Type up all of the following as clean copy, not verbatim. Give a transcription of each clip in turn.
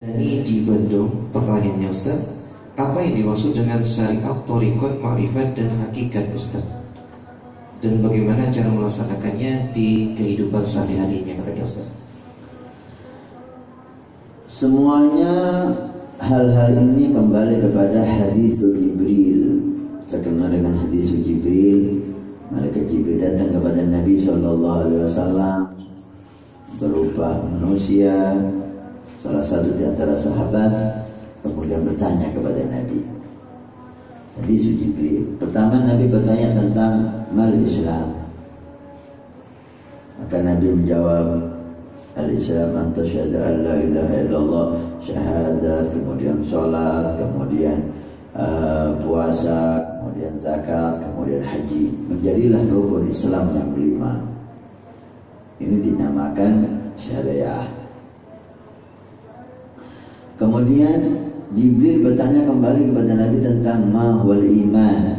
Ini di Bandung, pertanyaannya Ustaz, apa yang dimaksud dengan syariat, thariqat, ma'rifat dan hakikat Ustaz? Dan bagaimana cara melaksanakannya di kehidupan sehari-harinya katanya Ustaz? Semuanya hal-hal ini kembali kepada hadis Jibril. Terkenal dengan hadis Jibril. Malaikat Jibril datang kepada Nabi SAW berupa manusia, salah satu di antara sahabat, kemudian bertanya kepada Nabi. Hadis Jibril. Pertama Nabi bertanya tentang mal Islam. Maka Nabi menjawab, al-Islam an tasyhadu an la ilaha illallah, syahadat, kemudian sholat, kemudian puasa, kemudian zakat, kemudian haji. Menjadilah rukun Islam yang kelima. Ini dinamakan syariah. Kemudian Jibril bertanya kembali kepada Nabi tentang ma huwal iman.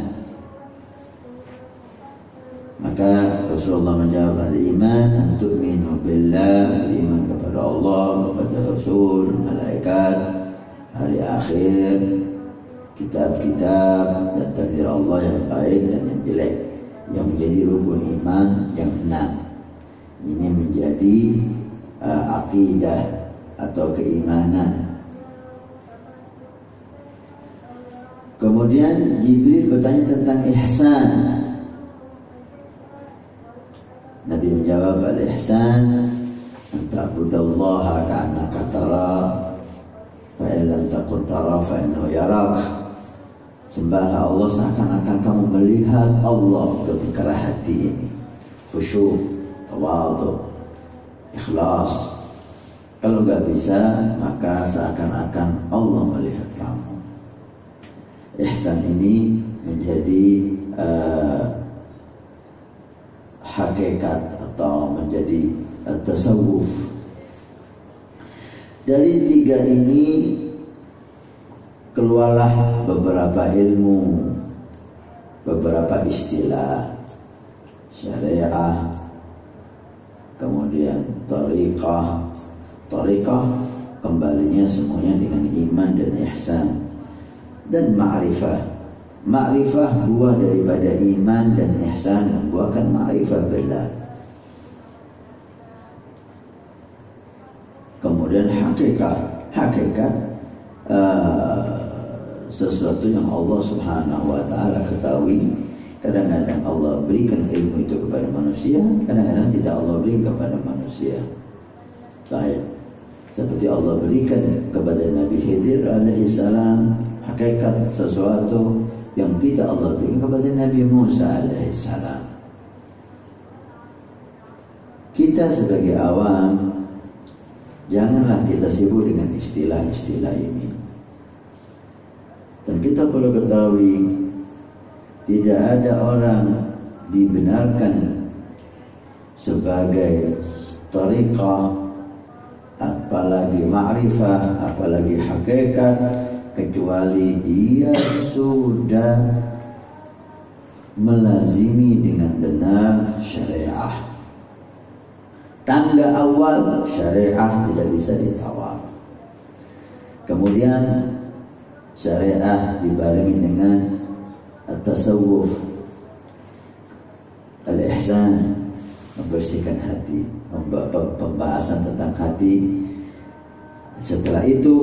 Maka Rasulullah menjawab, al-iman an tu'minu billah, iman kepada Allah, kepada Rasul, malaikat, hari akhir, kitab-kitab, dan takdir Allah yang baik dan yang jelek, yang menjadi rukun iman yang 6. Ini menjadi akidah atau keimanan. Kemudian Jibril bertanya tentang ihsan. Nabi menjawab, al-ihsan an ta'budallaha ka'annaka tara fa in lam takun tara fa innahu yarak. Sembahlah Allah seakan-akan kamu melihat Allah. Dengan perkara hati ini, khusyuk, tawadhu, ikhlas. Kalau nggak bisa, maka seakan-akan Allah melihat kamu. Ihsan ini menjadi hakikat atau menjadi tasawuf. Dari tiga ini keluarlah beberapa ilmu, beberapa istilah. Syariah, kemudian thariqah. Thariqah kembalinya semuanya dengan iman dan ihsan. Dan ma'rifah. Ma'rifah buah daripada iman dan ihsan membuahkan ma'rifah billah. Kemudian hakikat. Hakikat sesuatu yang Allah Subhanahu wa ta'ala ketahui. Kadang-kadang Allah berikan ilmu itu kepada manusia, kadang-kadang tidak Allah berikan kepada manusia. Baik, seperti Allah berikan kepada Nabi Khidir alaihissalam hakikat sesuatu yang tidak Allah berikan kepada Nabi Musa alaihissalam. Kita sebagai awam, janganlah kita sibuk dengan istilah-istilah ini. Dan kita perlu ketahui, tidak ada orang dibenarkan sebagai thariqah, apalagi ma'rifah, apalagi hakikat, kecuali dia sudah melazimi dengan benar syariah. Tangga awal syariah tidak bisa ditawar. Kemudian syariah dibarengi dengan at-tasawuf, al-ihsan, membersihkan hati, pembahasan tentang hati. Setelah itu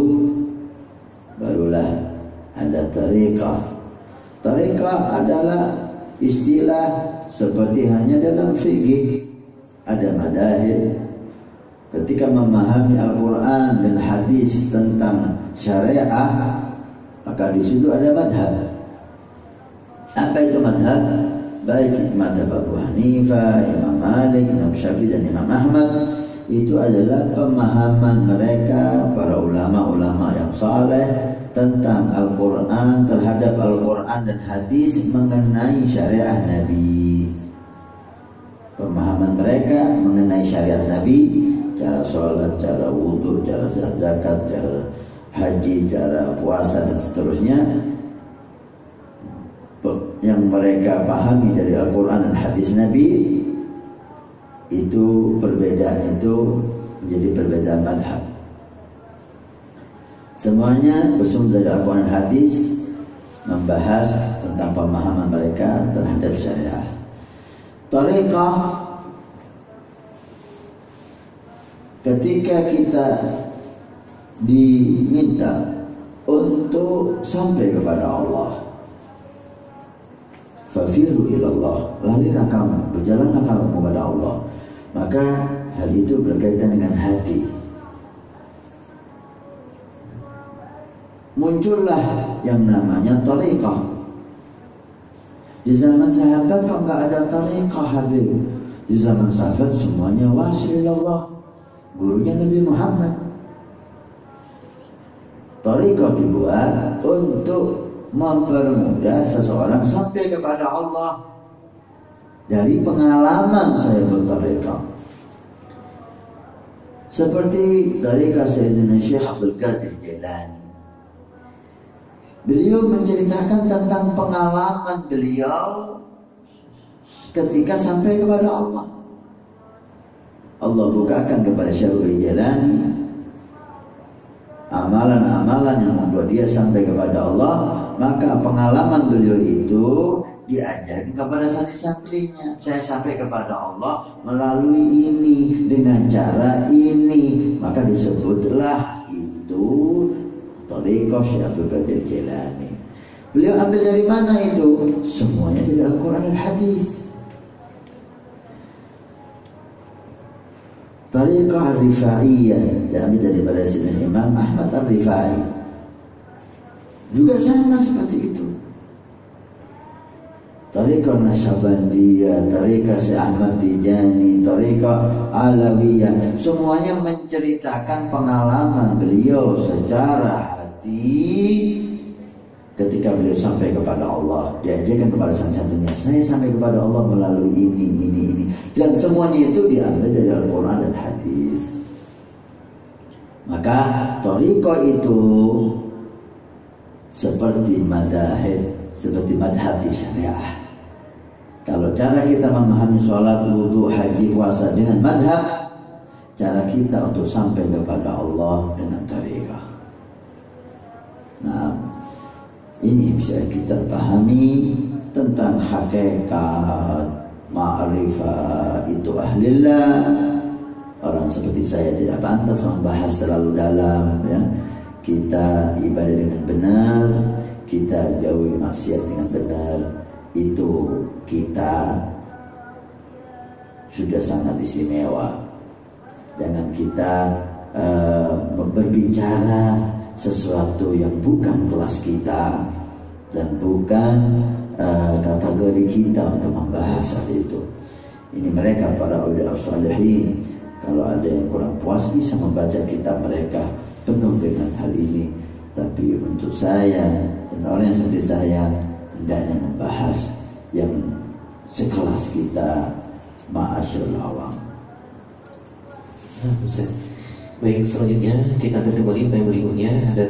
barulah ada thariqah. Thariqah adalah istilah seperti hanya dalam fikih ada madahib. Ketika memahami Al-Quran dan hadis tentang syariah, maka di situ ada madhab. Apa itu madhab? Baik madhab Abu Hanifah, Imam Malik, Imam Syafi'i dan Imam Ahmad. Itu adalah pemahaman mereka, para ulama-ulama yang saleh tentang Al-Quran, terhadap Al-Quran dan hadis mengenai syariah Nabi. Pemahaman mereka mengenai syariat Nabi, cara sholat, cara wudhu, cara zakat, cara haji, cara puasa dan seterusnya, yang mereka pahami dari Al-Quran dan hadis Nabi, itu perbedaan itu menjadi perbedaan madhab. Semuanya bersumber dari Al-Quran dan hadis, membahas tentang pemahaman mereka terhadap syariah. Thariqah, ketika kita diminta untuk sampai kepada Allah, fafiru ilallah, larilah kamu, berjalanlah kamu kepada Allah, maka hal itu berkaitan dengan hati. Muncullah yang namanya thariqah. Di zaman sahabat kok nggak ada thariqah, Habib. Di zaman sahabat semuanya wasilallah, gurunya Nabi Muhammad. Thariqah dibuat untuk mempermudah seseorang sampai kepada Allah. Dari pengalaman saya berthariqah, seperti thariqah Sayyidina Syekh Abdul Qadir Jailani. Beliau menceritakan tentang pengalaman beliau ketika sampai kepada Allah. Allah bukakan kepada Syekh Jailani amalan-amalan yang membuat dia sampai kepada Allah. Maka pengalaman beliau itu diajarkan kepada santri-santrinya. Saya sampai kepada Allah melalui ini, dengan cara ini. Maka disebutlah itu thariqah Syekh Abdul Qadir Jailani. Beliau ambil dari mana itu? Semuanya dari Al-Quran dan hadis. Thariqah Ar-Rifaiyah diambil daripada Sayyidina Imam Ahmad Ar-Rifai. Juga sama seperti itu. Thariqah Nasyabandiyah, Thariqah Syekh Ahmad Tijani, Thariqah Alawiyah, semuanya menceritakan pengalaman beliau secara hati ketika beliau sampai kepada Allah. Diajarkan kepada santrinya, saya sampai kepada Allah melalui ini. Dan semuanya itu diambil dari Al-Quran dan hadis. Maka thariqah itu seperti madhab, seperti madhab di syariah. Kalau cara kita memahami sholat, wudhu, haji, puasa dengan madhab, cara kita untuk sampai kepada Allah dengan thariqah. Nah, ini bisa kita pahami tentang hakikat ma'rifah itu ahlillah. Orang seperti saya tidak pantas membahas terlalu dalam, ya. Kita ibadah dengan benar, kita jauhi maksiat dengan benar, itu kita sudah sangat istimewa. Jangan kita berbicara sesuatu yang bukan kelas kita dan bukan kategori kita untuk membahas hal itu. Ini mereka para ulama salihin. Kalau ada yang kurang puas bisa membaca kitab mereka penuh dengan hal ini. Tapi untuk saya dan orang yang seperti saya, hendaknya membahas yang sekelas kita, ma'asyarul awam. Baik, selanjutnya kita akan kembali ke tema berikutnya. Ada